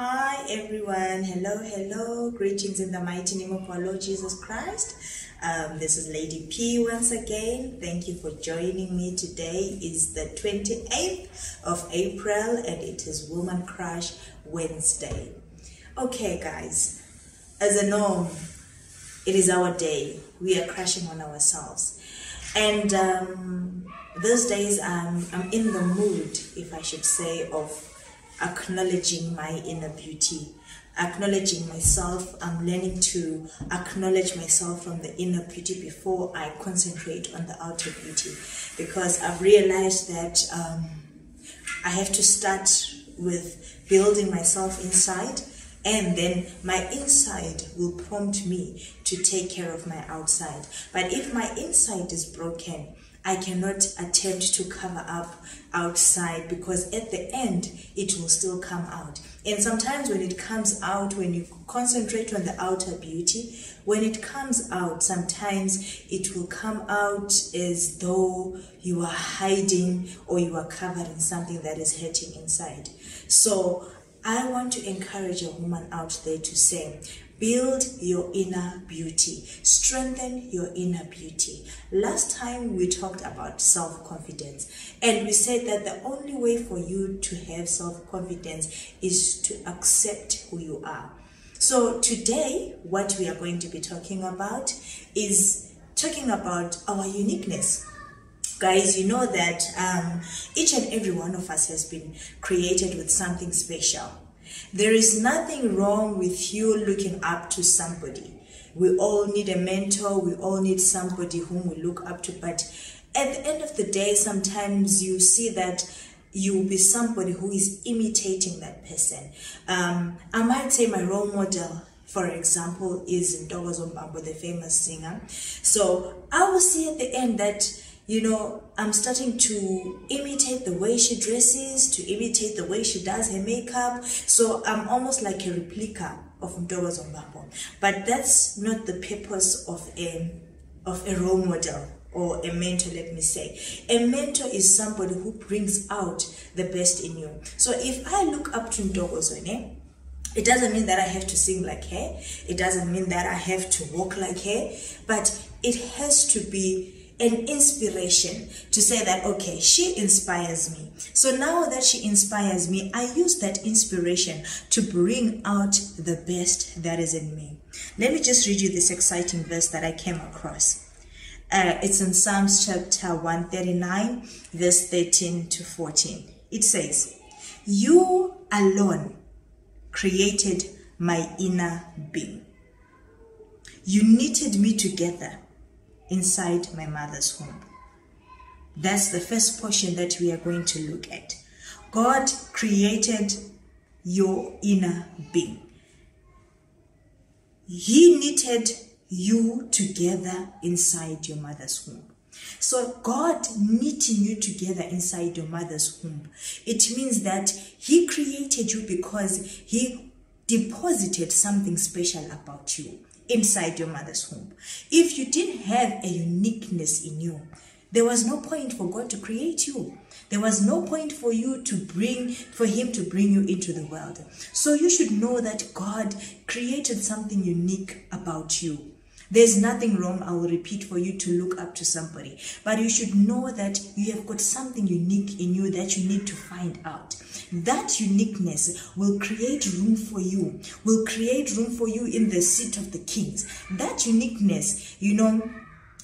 Hi everyone, hello, greetings in the mighty name of our Lord Jesus Christ. This is Lady P once again. Thank you for joining me. Today is the 28th of April and it is Woman Crush Wednesday. Okay guys, as a norm, it is our day. We are crushing on ourselves. And those days I'm in the mood, if I should say, of acknowledging my inner beauty, acknowledging myself. I'm learning to acknowledge myself from the inner beauty before I concentrate on the outer beauty, because I've realized that I have to start with building myself inside, and then my inside will prompt me to take care of my outside. But if my inside is broken, I cannot attempt to cover up outside, because at the end it will still come out. And sometimes when it comes out, when you concentrate on the outer beauty, when it comes out, sometimes it will come out as though you are hiding or you are covering something that is hurting inside. So I want to encourage a woman out there to say, build your inner beauty, strengthen your inner beauty. Last time we talked about self-confidence, and we said that the only way for you to have self-confidence is to accept who you are. So today, what we are going to be talking about is talking about our uniqueness. Guys, you know that each and every one of us has been created with something special. There is nothing wrong with you looking up to somebody. We all need a mentor. We all need somebody whom we look up to. But at the end of the day, sometimes you see that you will be somebody who is imitating that person. I might say my role model, for example, is Ntokozo Mbambo, the famous singer. So I will see at the end that, you know, I'm starting to imitate the way she dresses, to imitate the way she does her makeup. So I'm almost like a replica of Ntokozo Mbambo. But that's not the purpose of a role model or a mentor, let me say. A mentor is somebody who brings out the best in you. So if I look up to Ntokozo, it doesn't mean that I have to sing like her. It doesn't mean that I have to walk like her. But it has to be an inspiration to say that, okay, she inspires me. So now that she inspires me, I use that inspiration to bring out the best that is in me. Let me just read you this exciting verse that I came across. It's in Psalms chapter 139, verse 13 to 14. It says, "You alone created my inner being. You knitted me together inside my mother's womb." That's the first portion that we are going to look at. God created your inner being. He knitted you together inside your mother's womb. So God knitting you together inside your mother's womb, it means that He created you because He deposited something special about you inside your mother's womb. If you didn't have a uniqueness in you, there was no point for God to create you. There was no point for Him to bring you into the world. So you should know that God created something unique about you. There's nothing wrong, I will repeat, for you to look up to somebody. But you should know that you have got something unique in you that you need to find out. That uniqueness will create room for you, will create room for you in the seat of the kings. That uniqueness, you know,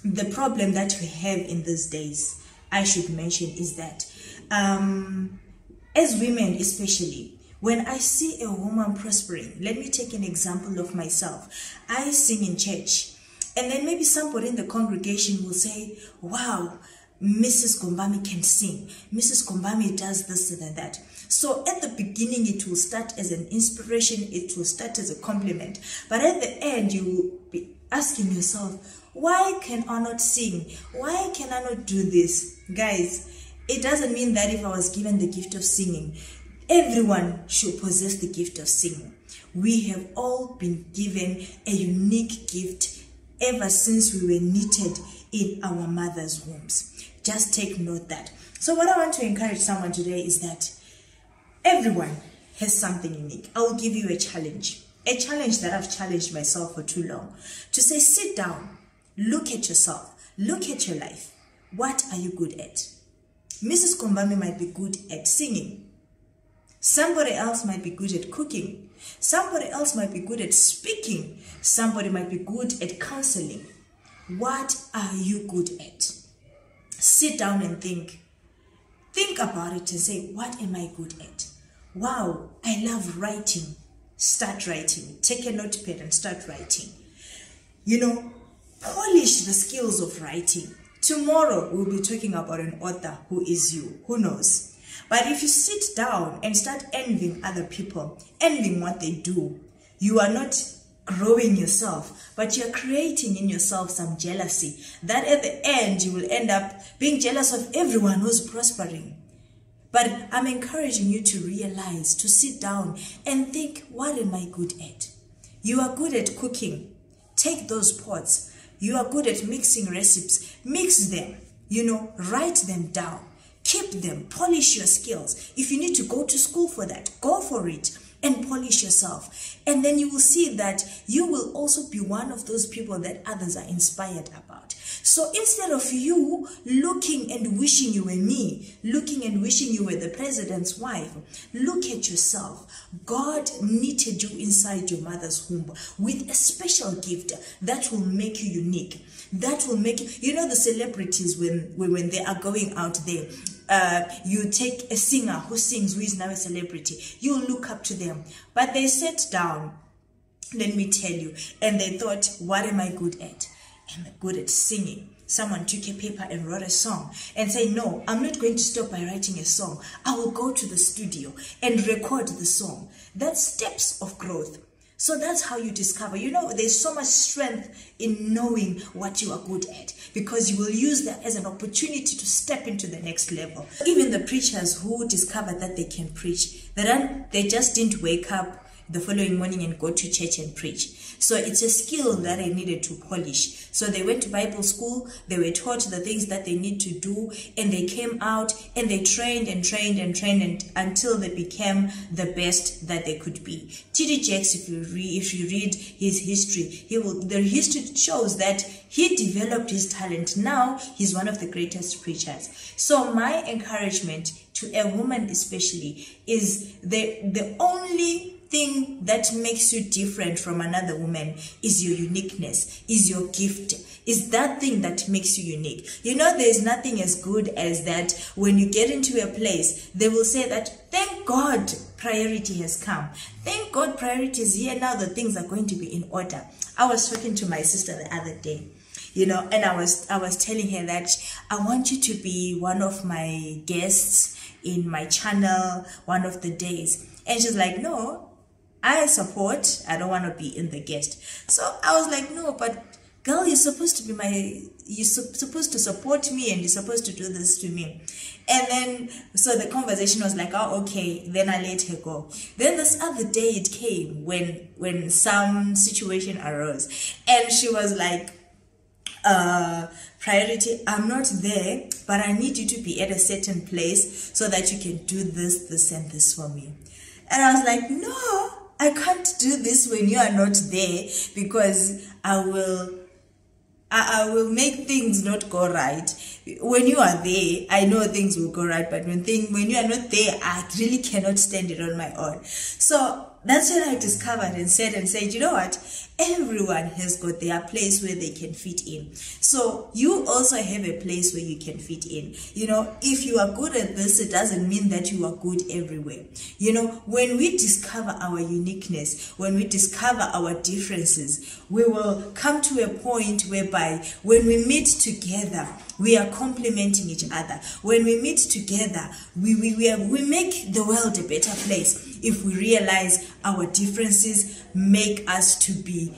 the problem that we have in these days, I should mention, is that as women especially, when I see a woman prospering, let me take an example of myself. I sing in church, and then maybe somebody in the congregation will say, "Wow, Mrs. Kombami can sing. Mrs. Kombami does this and that." So at the beginning, it will start as an inspiration. It will start as a compliment. But at the end, you will be asking yourself, why can I not sing? Why can I not do this? Guys, it doesn't mean that if I was given the gift of singing, everyone should possess the gift of singing. We have all been given a unique gift ever since we were knitted in our mother's wombs. Just take note that. So what I want to encourage someone today is that everyone has something unique. I will give you a challenge that I've challenged myself for too long, to say, sit down, look at yourself, look at your life. What are you good at? Mrs. Kombami might be good at singing. Somebody else might be good at cooking. Somebody else might be good at speaking. Somebody might be good at counseling. What are you good at? Sit down and think. Think about it and say, what am I good at? Wow, I love writing. Start writing. Take a notepad and start writing. You know, polish the skills of writing. Tomorrow, we'll be talking about an author who is you. Who knows? But if you sit down and start envying other people, envying what they do, you are not growing yourself, but you're creating in yourself some jealousy that at the end you will end up being jealous of everyone who's prospering. But I'm encouraging you to realize, to sit down and think, what am I good at? You are good at cooking. Take those pots. You are good at mixing recipes. Mix them, you know, write them down. Keep them, polish your skills. If you need to go to school for that, go for it and polish yourself. And then you will see that you will also be one of those people that others are inspired about. So instead of you looking and wishing you were me, looking and wishing you were the president's wife, look at yourself. God knitted you inside your mother's womb with a special gift that will make you unique. That will make you know, the celebrities when they are going out there, you take a singer who sings, who is now a celebrity, you look up to them. But they sat down, let me tell you, and they thought, what am I good at? I'm good at singing. Someone took a paper and wrote a song and said, no, I'm not going to stop by writing a song. I will go to the studio and record the song. That's steps of growth. So that's how you discover. You know, there's so much strength in knowing what you are good at, because you will use that as an opportunity to step into the next level. Even the preachers who discovered that they can preach, they just didn't wake up the following morning and go to church and preach. So it's a skill that I needed to polish. So they went to Bible school, they were taught the things that they need to do, and they came out and they trained and trained and trained until they became the best that they could be. T.D. Jakes, if you read his history, the history shows that he developed his talent. Now he's one of the greatest preachers. So my encouragement to a woman especially is the only thing that makes you different from another woman is your uniqueness, is your gift, is that thing that makes you unique. You know, there's nothing as good as that when you get into a place, they will say that, thank God priority has come. Thank God priority is here now, that things are going to be in order. I was talking to my sister the other day, you know, and I was telling her that I want you to be one of my guests in my channel one of the days. And she's like, no, I support, I don't want to be in the guest. So I was like, no, but girl, you're supposed to support me and you're supposed to do this to me. And then, so the conversation was like, oh, okay, then I let her go. Then this other day it came when some situation arose and she was like, priority, I'm not there, but I need you to be at a certain place so that you can do this, this, and this for me. And I was like, no, I can't do this when you are not there, because I will make things not go right. When you are there, I know things will go right, but when you are not there, I really cannot stand it on my own. So that's when I discovered and said, you know what? Everyone has got their place where they can fit in. So you also have a place where you can fit in. You know, if you are good at this, it doesn't mean that you are good everywhere. You know, when we discover our uniqueness, when we discover our differences, we will come to a point whereby when we meet together, we are complementing each other. When we meet together, we make the world a better place if we realize our differences make us to be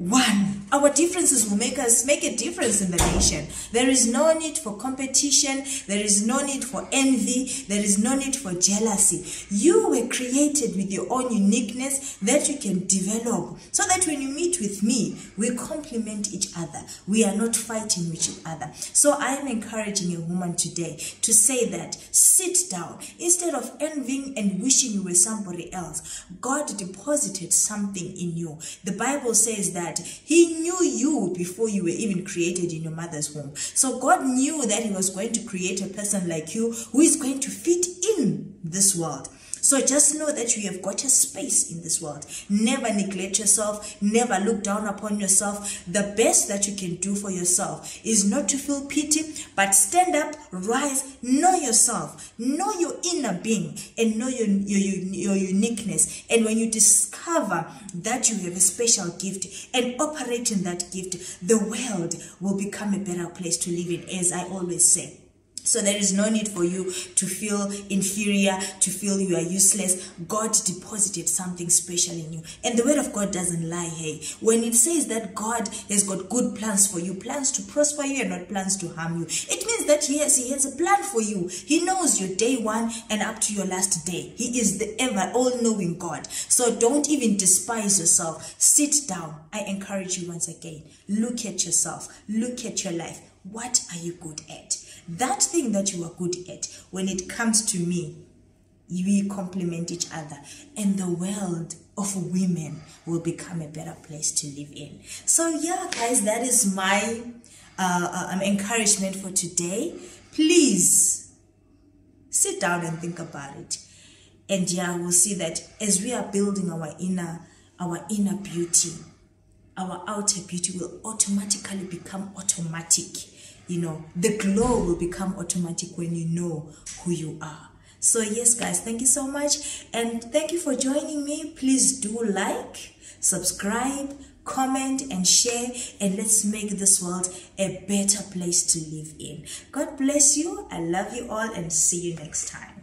one. Our differences will make a difference in the nation. There is no need for competition. There is no need for envy. There is no need for jealousy. You were created with your own uniqueness that you can develop, so that when you meet with me, we complement each other. We are not fighting with each other. So I am encouraging a woman today to say that, sit down. Instead of envying and wishing you were somebody else, God deposited something in you. The Bible says that He knew you before you were even created in your mother's womb. So God knew that He was going to create a person like you who is going to fit in this world. So just know that you have got a space in this world. Never neglect yourself. Never look down upon yourself. The best that you can do for yourself is not to feel pity, but stand up, rise, know yourself, know your inner being, and know your uniqueness. And when you discover that you have a special gift and operate in that gift, the world will become a better place to live in, as I always say. So there is no need for you to feel inferior, to feel you are useless. God deposited something special in you. And the word of God doesn't lie, hey. When it says that God has got good plans for you, plans to prosper you and not plans to harm you, it means that yes, He has a plan for you. He knows your day one and up to your last day. He is the ever all-knowing God. So don't even despise yourself. Sit down. I encourage you once again. Look at yourself. Look at your life. What are you good at? That thing that you are good at, when it comes to me, we complement each other, and the world of women will become a better place to live in. So yeah, guys, that is my encouragement for today. Please sit down and think about it. And yeah, we'll see that as we are building our inner beauty, our outer beauty will automatically become automatic. You know, the glow will become automatic when you know who you are. So yes, guys, thank you so much. And thank you for joining me. Please do like, subscribe, comment, and share. And let's make this world a better place to live in. God bless you. I love you all, and see you next time.